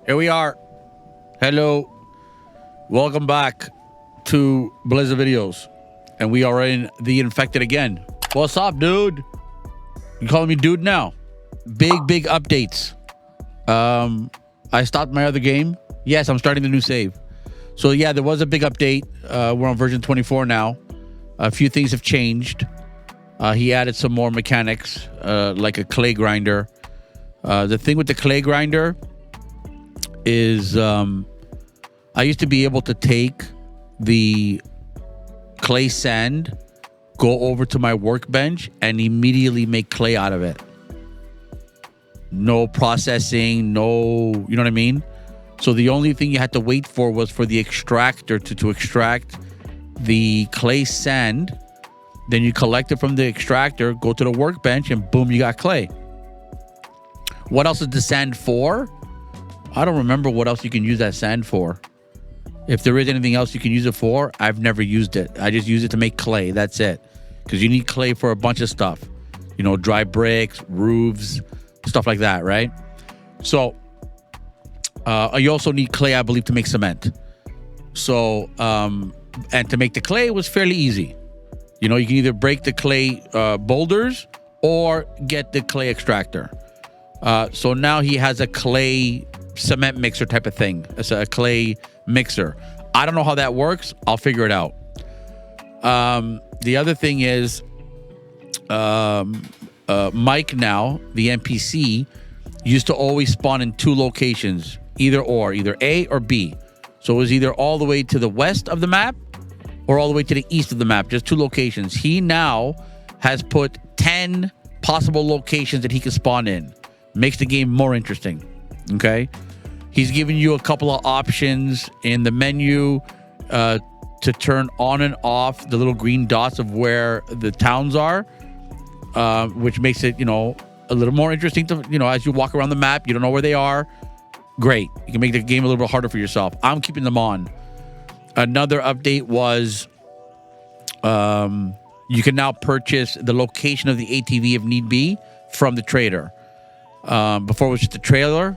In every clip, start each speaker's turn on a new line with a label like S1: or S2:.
S1: Here we are. Hello. Welcome back to Blizzard Videos. And we are in the infected again. What's up, dude? You calling me dude now? Big updates. I stopped my other game. Yes, I'm starting the new save. So yeah, there was a big update. We're on version 24 now. A few things have changed. He added some more mechanics, like a clay grinder. The thing with the clay grinder is I used to be able to take the clay sand, go over to my workbench, and immediately make clay out of it. No processing, no, you know what I mean? So the only thing you had to wait for was for the extractor to extract the clay sand. Then you collect it from the extractor, go to the workbench, and boom, you got clay. What else is the sand for? I don't remember what else you can use that sand for. If there is anything else you can use it for, I've never used it. I just use it to make clay. That's it. Because you need clay for a bunch of stuff. You know, dry bricks, roofs, stuff like that, right? So, you also need clay, I believe, to make cement. So, and to make the clay was fairly easy. You know, you can either break the clay boulders or get the clay extractor. So now he has a clay cement mixer type of thing. It's a clay mixer. I don't know how that works. I'll figure it out. The other thing is Mike now, the NPC, used to always spawn in two locations, either A or B. So it was either all the way to the west of the map or all the way to the east of the map, just two locations. He now has put 10 possible locations that he can spawn in. Makes the game more interesting, okay? He's giving you a couple of options in the menu to turn on and off the little green dots of where the towns are, which makes it, you know, a little more interesting to, you know, as you walk around the map, you don't know where they are. Great. You can make the game a little bit harder for yourself. I'm keeping them on. Another update was you can now purchase the location of the ATV if need be from the trader. Before it was just a trailer.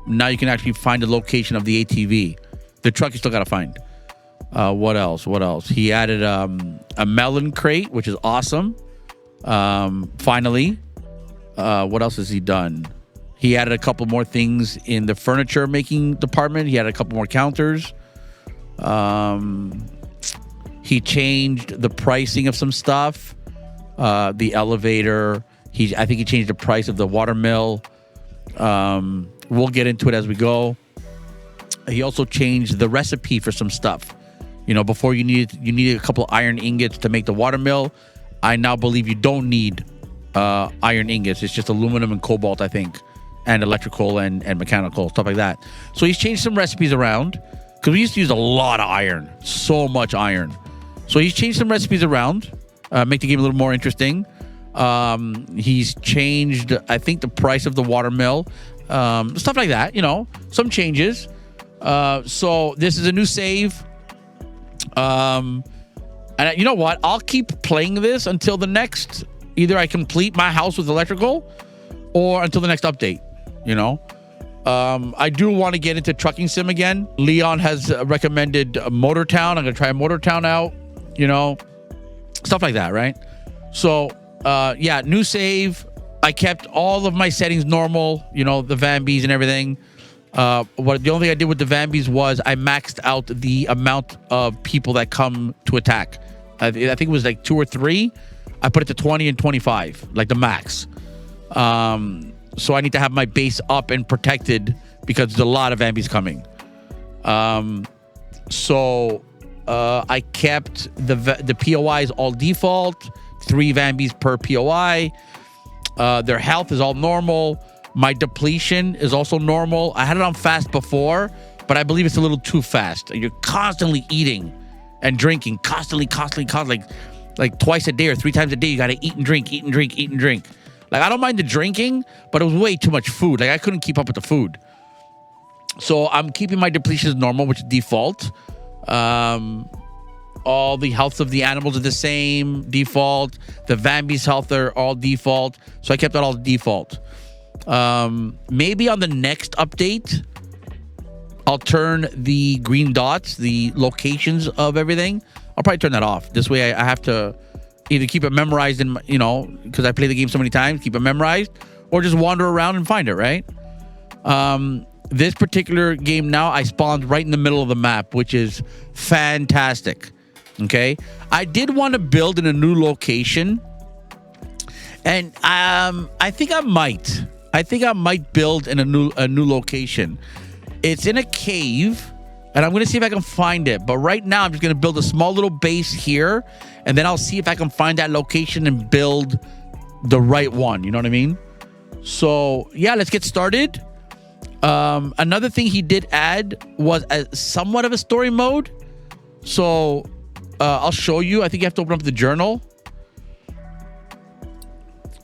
S1: Now you can actually find the location of the ATV. The truck you still got to find. What else? He added a melon crate, which is awesome. Finally. What else has he done? He added a couple more things in the furniture making department. He added a couple more counters. He changed the pricing of some stuff. The elevator. I think he changed the price of the watermill. We'll get into it as we go. He also changed the recipe for some stuff. You know, before you needed a couple of iron ingots to make the watermill. I now believe you don't need iron ingots. It's just aluminum and cobalt, I think, and electrical and mechanical, stuff like that. So he's changed some recipes around because we used to use a lot of iron, so much iron. So he's changed some recipes around, make the game a little more interesting. He's changed, I think, the price of the watermill, stuff like that, you know, some changes. So this is a new save. And you know what? I'll keep playing this until the next, either I complete my house with electrical or until the next update, you know. I do want to get into trucking sim again. Leon has recommended Motortown. I'm going to try Motortown out, you know, stuff like that, right? So, yeah, new save. I kept all of my settings normal, you know, the vambies and everything. The only thing I did with the vambies was I maxed out the amount of people that come to attack. I think it was like 2 or 3. I put it to 20 and 25, like the max. So I need to have my base up and protected because there's a lot of vambies coming. So I kept the POIs all default. 3 vambies per POI. Their health is all normal. My depletion is also normal. I had it on fast before, but I believe it's a little too fast. You're constantly eating and drinking, constantly, like twice a day or 3 times a day. You got to eat and drink. Like, I don't mind the drinking, but it was way too much food. Like, I couldn't keep up with the food. So I'm keeping my depletions normal, which is default. All the health of the animals are the same, default. The Vambie's health are all default. So I kept that all default. Maybe on the next update, I'll turn the green dots, the locations of everything. I'll probably turn that off. This way I have to either keep it memorized in my, because I play the game so many times, keep it memorized, or just wander around and find it, right? This particular game now, I spawned right in the middle of the map, which is fantastic. Okay. I did want to build in a new location. And I think I might build in a new location. It's in a cave, and I'm going to see if I can find it. But right now, I'm just going to build a small little base here, and then I'll see if I can find that location and build the right one. You know what I mean? So, yeah, let's get started. Another thing he did add was somewhat of a story mode. So, I'll show you. I think you have to open up the journal,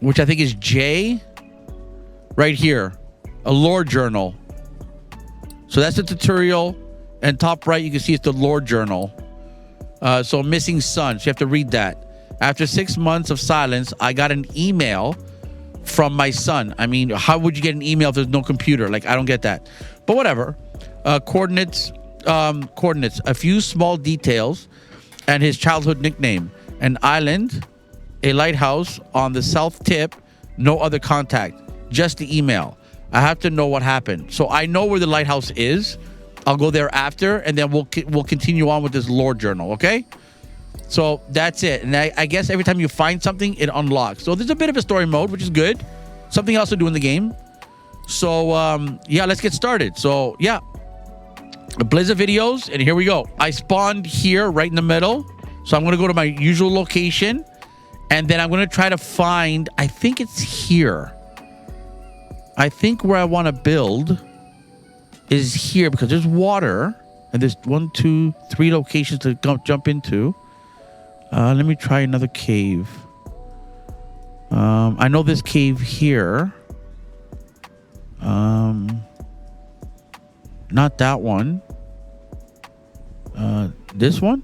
S1: which I think is J. Right here, a lore journal. So that's the tutorial, and top right you can see it's the lore journal. So missing son, so you have to read that. After 6 months of silence, I got an email from my son. I mean, how would you get an email if there's no computer? Like, I don't get that. But whatever. Coordinates, a few small details, and his childhood nickname. An island, a lighthouse on the south tip, no other contact, just the email. I have to know what happened. So I know where the lighthouse is. I'll go there after, and then we'll continue on with this lore journal, okay? So that's it. And I guess every time you find something, it unlocks. So there's a bit of a story mode, which is good. Something else to do in the game. So, yeah, let's get started. So, yeah. Blizzard videos, and here we go. I spawned here right in the middle. So I'm going to go to my usual location, and then I'm going to try to find, I think it's here. I think where I want to build is here because there's water, and there's 1, 2, 3 locations to jump into. Let me try another cave. I know this cave here. Not that one. This one?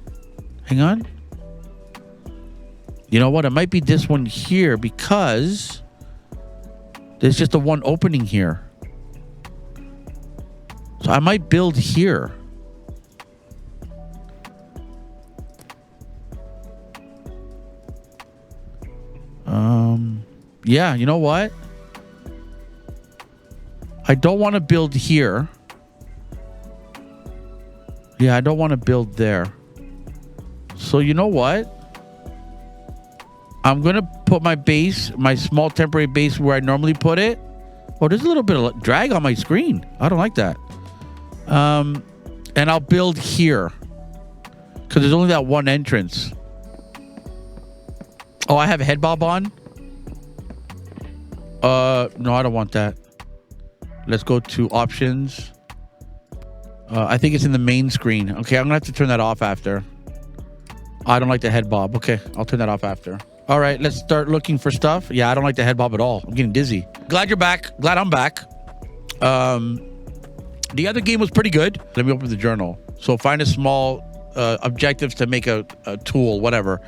S1: Hang on. You know what? It might be this one here because there's just the one opening here. So I might build here. Yeah, you know what? I don't want to build here. Yeah, I don't want to build there. So you know what? I'm going to put my base, my small temporary base where I normally put it. Oh, there's a little bit of drag on my screen. I don't like that. And I'll build here because there's only that one entrance. Oh, I have a head bob on. No, I don't want that. Let's go to options. I think it's in the main screen. Okay, I'm gonna have to turn that off after. I don't like the head bob. Okay, I'll turn that off after. All right, let's start looking for stuff. Yeah, I don't like the head bob at all. I'm getting dizzy. Glad you're back. Glad I'm back. The other game was pretty good. Let me open the journal. So find a small objectives to make a tool, whatever.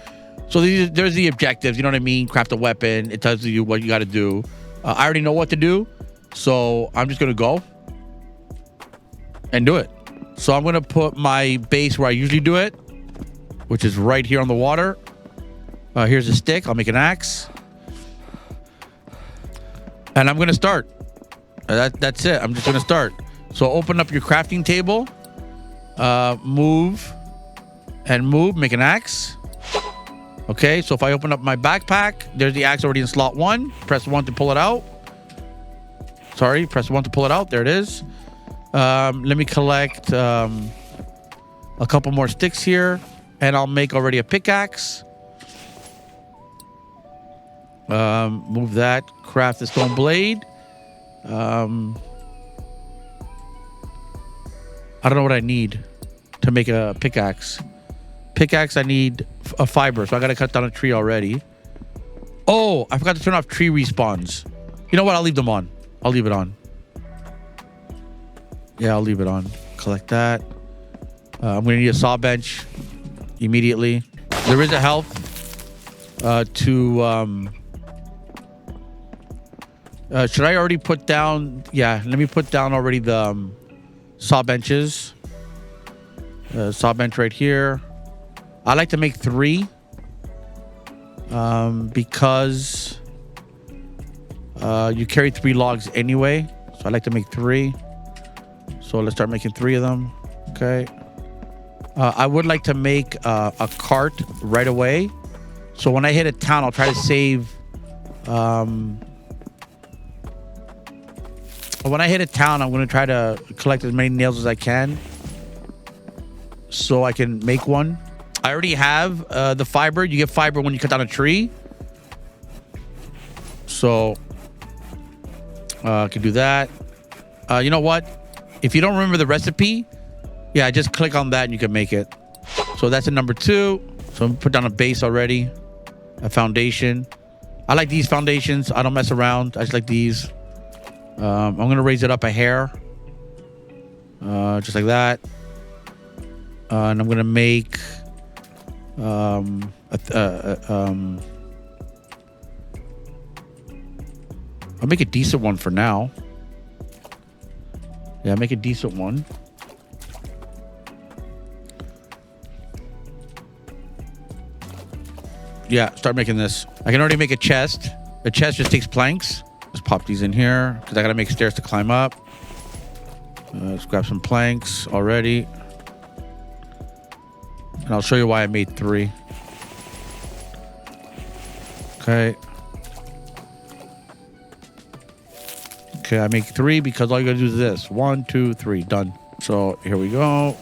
S1: So there's the objectives. You know what I mean? Craft a weapon. It tells you what you got to do. I already know what to do. So I'm just going to go and do it. So I'm going to put my base where I usually do it, which is right here on the water. Here's a stick. I'll make an axe. And I'm going to start. That's it. I'm just going to start. So open up your crafting table. Move. And move. Make an axe. Okay, so if I open up my backpack, there's the axe already in slot 1. Press 1 to pull it out. Sorry, press 1 to pull it out. There it is. Let me collect a couple more sticks here. And I'll make already a pickaxe. Move that. Craft the stone blade. I don't know what I need to make a pickaxe. Pickaxe, I need a fiber, so I gotta cut down a tree already. Oh, I forgot to turn off tree respawns. You know what? I'll leave them on. I'll leave it on. Yeah, I'll leave it on. Collect that. I'm gonna need a saw bench immediately. There is a health should I already put down? Yeah, let me put down already the saw benches. Saw bench right here. I like to make 3 because you carry 3 logs anyway. So I like to make 3. So let's start making 3 of them. Okay. I would like to make a cart right away. So when I hit a town, I'll try to save. When I hit a town, I'm going to try to collect as many nails as I can so I can make one. I already have the fiber. You get fiber when you cut down a tree. So I can do that. You know what? If you don't remember the recipe, yeah, just click on that and you can make it. So that's a number 2. So I'm put down a base already, a foundation. I like these foundations. I don't mess around. I just like these. I'm going to raise it up a hair. Just like that. And I'm going to make I'll make a decent one for now. Yeah, make a decent one. Yeah, start making this. I can already make a chest. A chest just takes planks. Let's pop these in here because I got to make stairs to climb up. Let's grab some planks already. And I'll show you why I made 3. Okay. Okay, I make 3 because all you gotta do is this. 1, 2, 3, done. So here we go.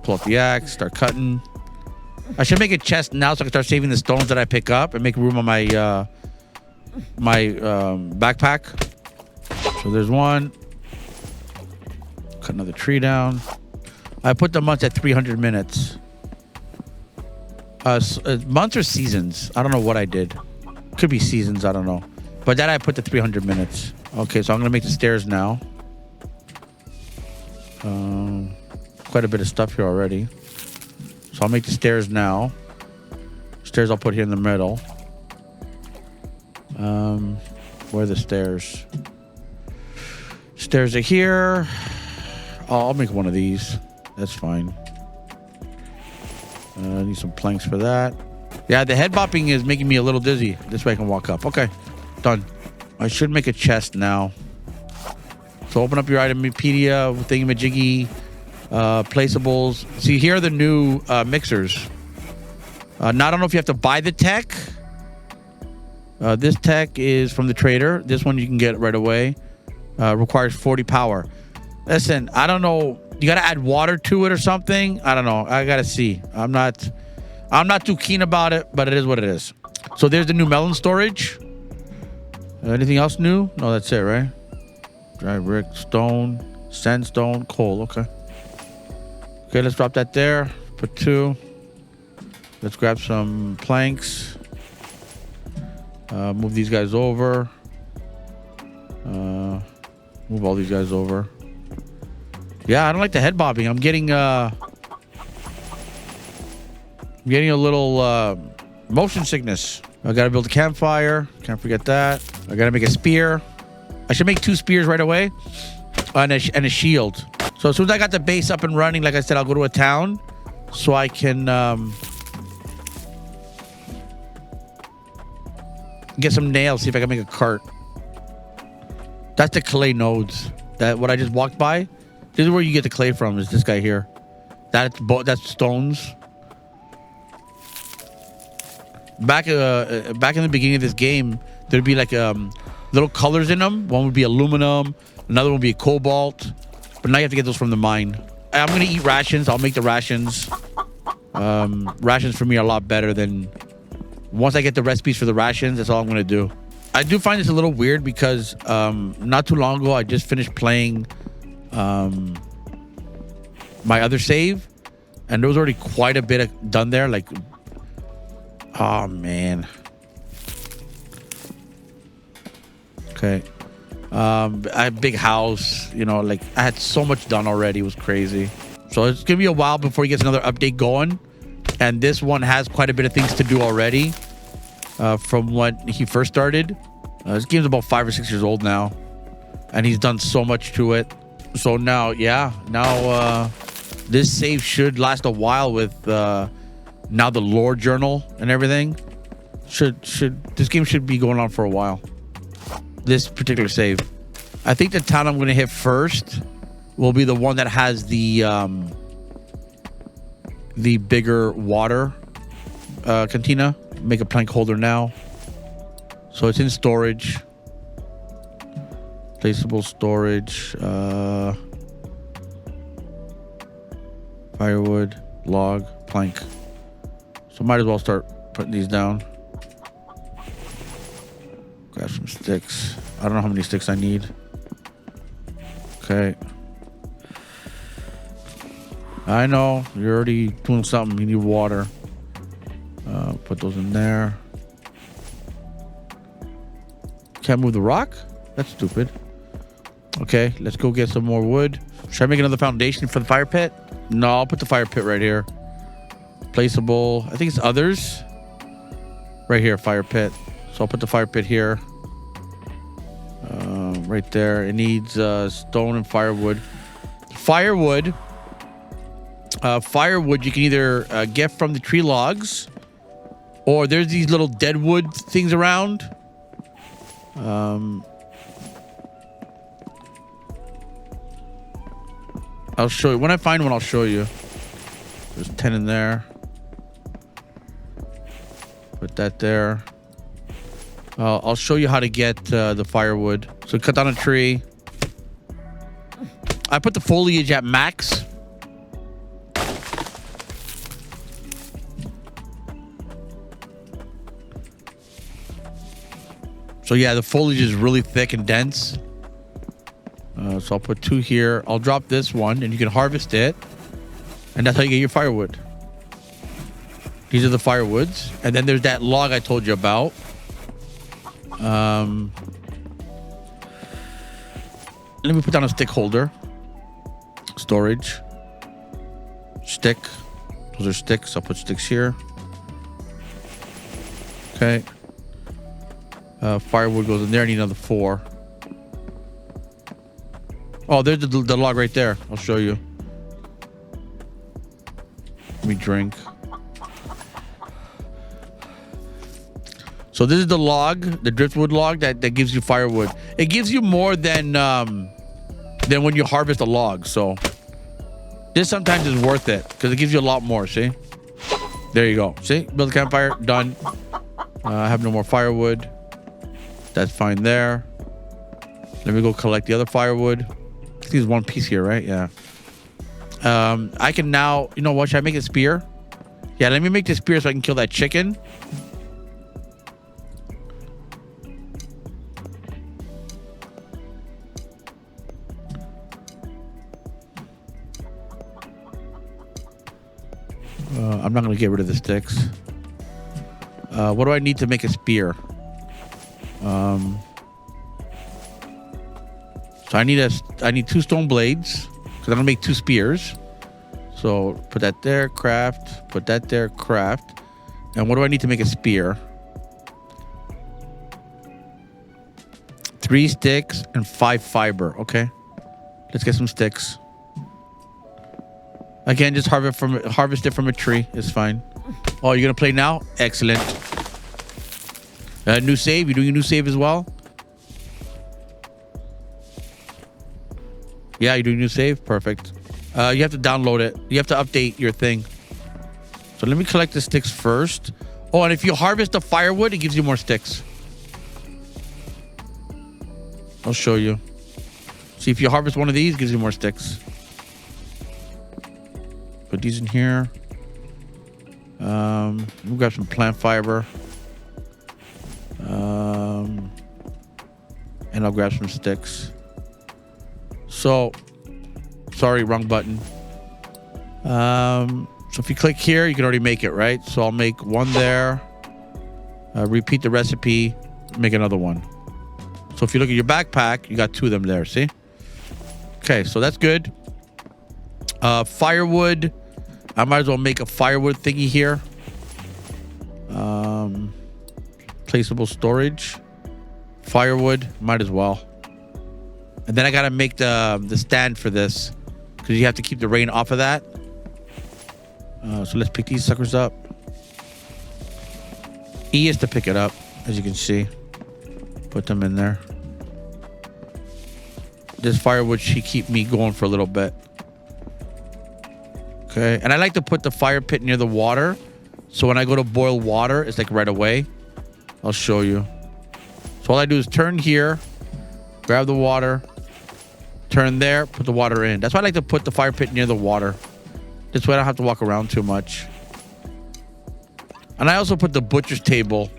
S1: Pull up the axe, start cutting. I should make a chest now so I can start saving the stones that I pick up and make room on my backpack. So there's one. Cut another tree down. I put the months at 300 minutes. Months or seasons? I don't know what I did. Could be seasons, I don't know. But that I put to 300 minutes. Okay, so I'm gonna make the stairs now. Quite a bit of stuff here already. So I'll make the stairs now. Stairs I'll put here in the middle. Where are the stairs? Stairs are here. Oh, I'll make one of these. That's fine. I need some planks for that. Yeah, the head bopping is making me a little dizzy. This way I can walk up. Okay, done. I should make a chest now. So open up your Itemopedia, thingamajiggy, placeables. See, here are the new mixers. Now, I don't know if you have to buy the tech. This tech is from the trader. This one you can get right away. Requires 40 power. Listen, I don't know. You got to add water to it or something. I don't know. I got to see. I'm not too keen about it, but it is what it is. So there's the new melon storage. Anything else new? No, that's it, right? Dry brick, stone, sandstone, coal. Okay. Okay, let's drop that there. Put 2. Let's grab some planks. Move these guys over. Move all these guys over. Yeah, I don't like the head bobbing. I'm getting a little motion sickness. I gotta build a campfire. Can't forget that. I gotta make a spear. I should make 2 spears right away, and a shield. So as soon as I got the base up and running, like I said, I'll go to a town so I can get some nails. See if I can make a cart. That's the clay nodes. That what I just walked by. This is where you get the clay from. Is this guy here? That's stones. Back in the beginning of this game, there'd be like little colors in them. One would be aluminum, another one would be cobalt. But now you have to get those from the mine. I'm gonna eat rations. I'll make the rations. Rations for me are a lot better than. Once I get the recipes for the rations, that's all I'm gonna do. I do find this a little weird because not too long ago I just finished playing my other save, and there was already quite a bit done there. Like, oh man. Okay. I had a big house, you know, like I had so much done already. It was crazy. So it's gonna be a while before he gets another update going, and this one has quite a bit of things to do already from when he first started. This game's about 5 or 6 years old now. and he's done so much to it. So now, yeah, now this save should last a while with now the lore journal and everything. This game should be going on for a while. This particular save. I think the town I'm going to hit first will be the one that has the bigger water cantina. Make a plank holder now. So it's in storage. Placeable storage. Firewood, log, plank. So might as well start putting these down. Grab some sticks. I don't know how many sticks I need. Okay. I know. You're already doing something. You need water. Put those in there. Can't move the rock? That's stupid. Okay, let's go get some more wood. Should I make another foundation for the fire pit? No, I'll put the fire pit right here. Placeable. I think it's others. Right here, fire pit. So I'll put the fire pit here. Right there. It needs stone and firewood. Firewood. Firewood you can either get from the tree logs, or there's these little dead wood things around. I'll show you. When I find one, I'll show you. There's 10 in there. Put that there. I'll show you how to get the firewood. So cut down a tree. I put the foliage at max. So yeah, the foliage is really thick and dense. So I'll put 2 here. I'll drop this one and you can harvest it. And that's how you get your firewood. These are the firewoods. And then there's that log I told you about. Let me put down a stick holder. Storage. Stick. Those are sticks. I'll put sticks here. Okay. Firewood goes in there. I need another 4. Oh, there's the log right there. I'll show you. Let me drink. So this is the log, the driftwood log that gives you firewood. It gives you more than when you harvest a log. So this sometimes is worth it because it gives you a lot more. See? There you go. See? Build a campfire. Done. I have no more firewood. That's fine there. Let me go collect the other firewood. I think there's one piece here, right? Yeah. I can now, you know what? Should I make a spear? Yeah, let me make the spear so I can kill that chicken. I'm not going to get rid of the sticks. What do I need to make a spear? So I need 2 stone blades because I'm gonna make 2 spears. So put that there, craft. Put that there, craft. And what do I need to make a spear? 3 sticks and 5 fiber. Okay, let's get some sticks. Again, just harvest it from a tree. It's fine. Oh, you're gonna play now? Excellent. New save. You doing a new save as well? Yeah, you're doing a new save. Perfect. You have to download it. You have to update your thing. So let me collect the sticks first. Oh, and if you harvest the firewood, it gives you more sticks. I'll show you. See, if you harvest one of these, it gives you more sticks. Put these in here. We'll grab some plant fiber. And I'll grab some sticks. So, sorry, wrong button. So if you click here, you can already make it, right? So I'll make 1 there. Repeat the recipe. Make another one. So if you look at your backpack, you got 2 of them there, see? Okay, so that's good. Firewood. I might as well make a firewood thingy here. Placeable storage. Firewood. Might as well. And then I gotta make the stand for this because you have to keep the rain off of that. So let's pick these suckers up. E is to pick it up, as you can see. Put them in there. This firewood should keep me going for a little bit. Okay, and I like to put the fire pit near the water. So when I go to boil water, it's like right away. I'll show you. So all I do is turn here, grab the water, turn there, put the water in. That's why I like to put the fire pit near the water. This way I don't have to walk around too much. And I also put the butcher's table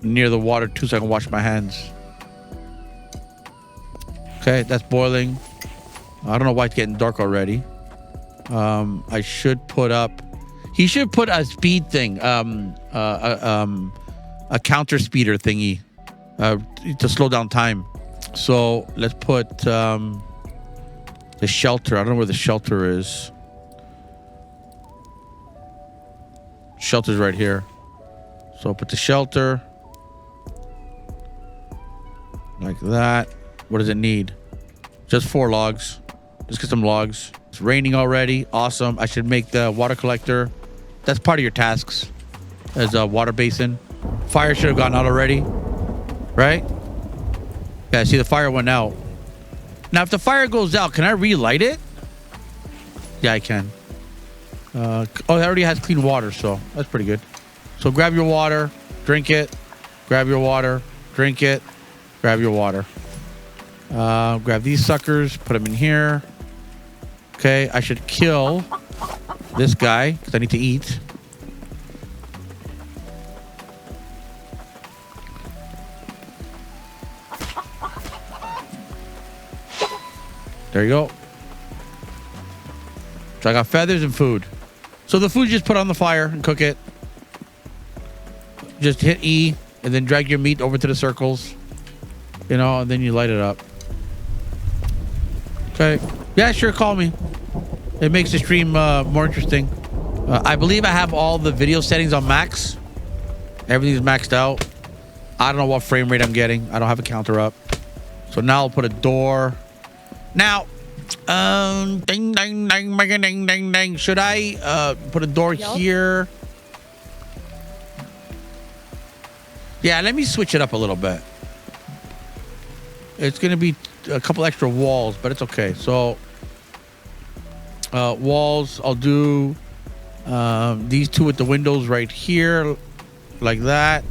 S1: near the water too so I can wash my hands. Okay, that's boiling. I don't know why it's getting dark already. I should put up... He should put a speed thing, a counter speeder thingy to slow down time. So let's put the shelter. I don't know where the shelter is. Shelter's right here. So I'll put the shelter like that. What does it need? Just 4 logs. Just get some logs. It's raining already. Awesome. I should make the water collector. That's part of your tasks as a water basin. Fire should have gone out already, right? Yeah, see the fire went out. Now, if the fire goes out, can I relight it? Yeah, I can. Oh, it already has clean water, so that's pretty good. So grab your water, drink it. Grab your water, drink it. Grab your water. Grab these suckers, put them in here. Okay, I should kill this guy because I need to eat. There you go. So I got feathers and food. So the food you just put on the fire and cook it. Just hit E and then drag your meat over to the circles. You know, and then you light it up. Okay. Yeah, sure, call me. It makes the stream more interesting. I believe I have all the video settings on max. Everything's maxed out. I don't know what frame rate I'm getting. I don't have a counter up. So now I'll put a door. Now, ding, ding, ding, ding, ding, ding. Should I put a door here? Yeah, let me switch it up a little bit. It's going to be a couple extra walls, but it's okay. So, walls, I'll do these two with the windows right here, like that.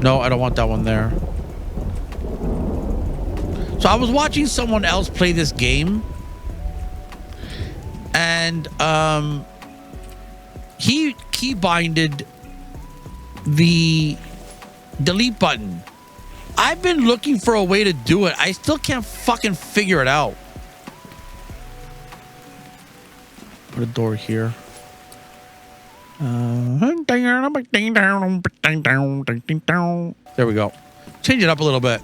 S1: No, I don't want that one there. So I was watching someone else play this game, and he keybinded the delete button. I've been looking for a way to do it. I still can't fucking figure it out. Put a door here. There we go. Change it up a little bit.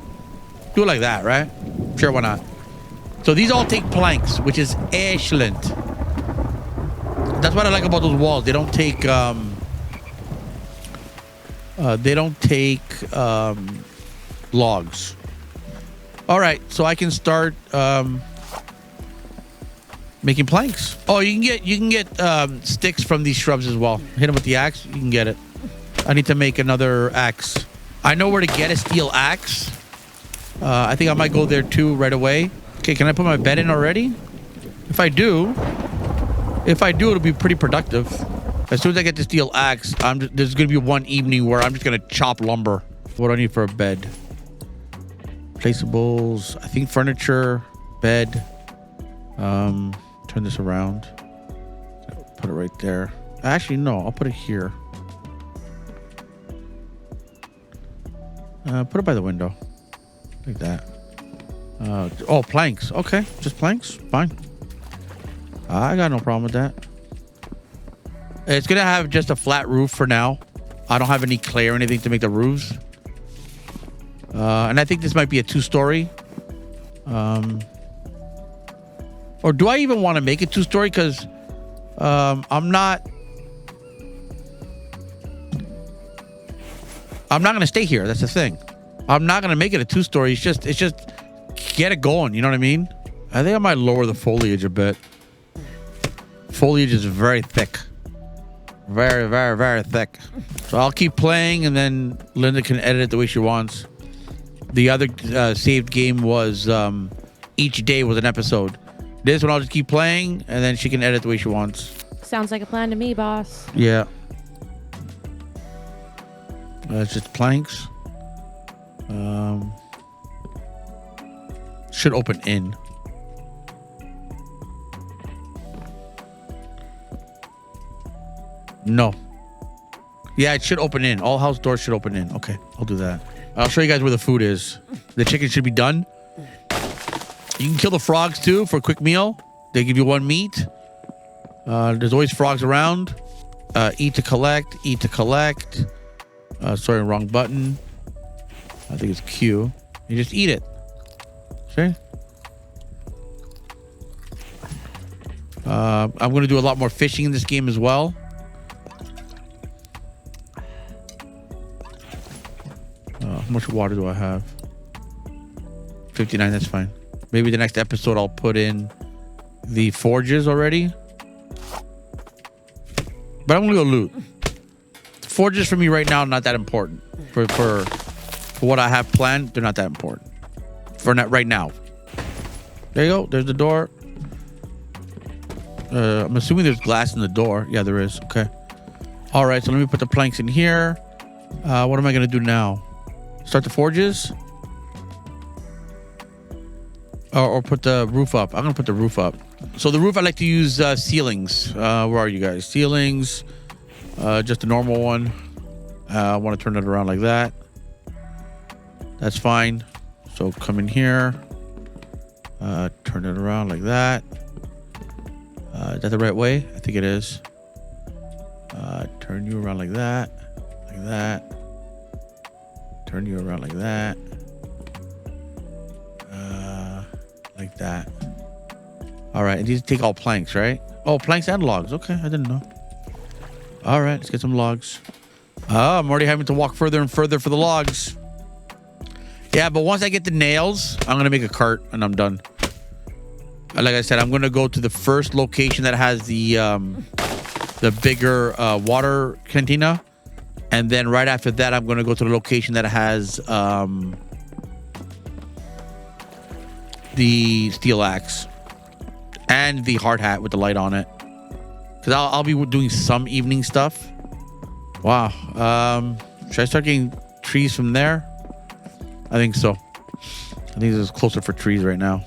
S1: Do it like that, right? Sure, why not? So these all take planks, which is excellent. That's what I like about those walls. They don't take logs. All right, so I can start making planks. Oh, you can get sticks from these shrubs as well. Hit them with the axe, you can get it. I need to make another axe. I know where to get a steel axe. I think I might go there too right away. Okay, can I put my bed in already? If I do, it'll be pretty productive. As soon as I get the steel axe, there's gonna be one evening where I'm just gonna chop lumber. What do I need for a bed? Placeables, I think furniture, bed. Turn this around. Put it right there. Actually, no, I'll put it here. Put it by the window. Like that. Oh, planks. Okay, just planks. Fine. I got no problem with that. It's gonna have just a flat roof for now. I don't have any clay or anything to make the roofs. And I think this might be a 2-story. Or do I even want to make it 2-story? Because I'm not I'm not gonna stay here. That's the thing. I'm not gonna make it a 2-story. It's just get it going. You know what I mean? I think I might lower the foliage a bit. Foliage is very thick. Very, very, very thick. So I'll keep playing, and then Linda can edit it the way she wants. The other saved game was each day was an episode. This one I'll just keep playing, and then she can edit the way she wants.
S2: Sounds like a plan to me, boss.
S1: Yeah. It's just planks. Should open in. No. Yeah, it should open in. All house doors should open in. Okay, I'll do that. I'll show you guys where the food is. The chicken should be done. You can kill the frogs too for a quick meal. They give you 1 meat. There's always frogs around. Eat to collect. Eat to collect. Sorry, wrong button. I think it's Q. You just eat it. See? I'm going to do a lot more fishing in this game as well. How much water do I have? 59, that's fine. Maybe the next episode I'll put in the forges already. But I'm going to go loot. Forges for me right now, not that important. For what I have planned, they're not that important. For not right now. There you go. There's the door. I'm assuming there's glass in the door. Yeah, there is. Okay. All right, so let me put the planks in here. What am I going to do now? Start the forges? Or put the roof up. I'm going to put the roof up. So the roof, I like to use ceilings. Where are you guys? Ceilings. Just a normal one. I want to turn it around like that. That's fine. So come in here. Turn it around like that. Is that the right way? I think it is. Turn you around like that. Like that. Turn you around like that. Like that. All right. And these take all planks, right? Oh, planks and logs. Okay. I didn't know. All right. Let's get some logs. Oh, I'm already having to walk further and further for the logs. Yeah, but once I get the nails, I'm going to make a cart and I'm done. Like I said, I'm going to go to the first location that has the bigger water cantina. And then right after that, I'm going to go to the location that has the steel axe and the hard hat with the light on it. Because I'll be doing some evening stuff. Wow. Should I start getting trees from there? I think so. I think this is closer for trees right now.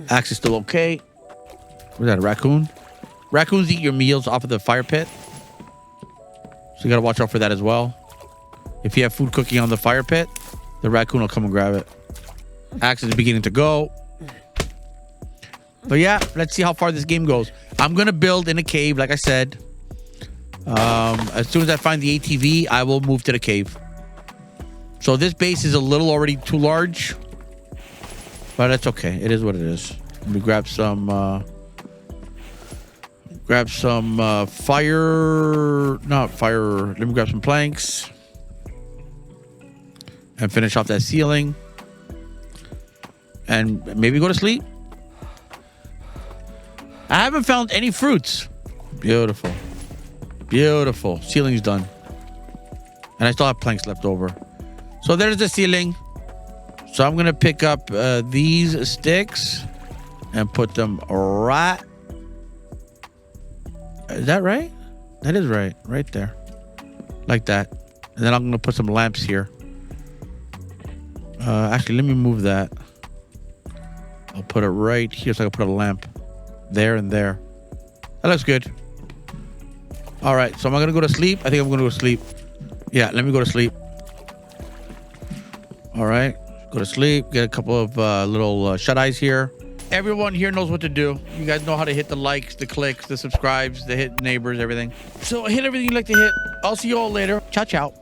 S1: Axe is still okay. What's that, a raccoon? Raccoons eat your meals off of the fire pit. So you got to watch out for that as well. If you have food cooking on the fire pit, the raccoon will come and grab it. Axe is beginning to go. But yeah, let's see how far this game goes. I'm going to build in a cave, like I said. As soon as I find the ATV, I will move to the cave. So this base is a little already too large. But that's okay. It is what it is. Let me grab some... fire... Not fire... Let me grab some planks. And finish off that ceiling. And maybe go to sleep. I haven't found any fruits. Beautiful. Beautiful. Ceiling's done. And I still have planks left over. So there's the ceiling. So I'm going to pick up these sticks and put them right... Is that right? That is right. Right there. Like that. And then I'm going to put some lamps here. Actually, let me move that. I'll put it right here so I can put a lamp there and there. That looks good. All right. So am I going to go to sleep? I think I'm going to go to sleep. Yeah, let me go to sleep. All right. Go to sleep. Get a couple of little shut-eyes here. Everyone here knows what to do. You guys know how to hit the likes, the clicks, the subscribes, the hit neighbors, everything. So hit everything you like to hit. I'll see you all later. Ciao, ciao.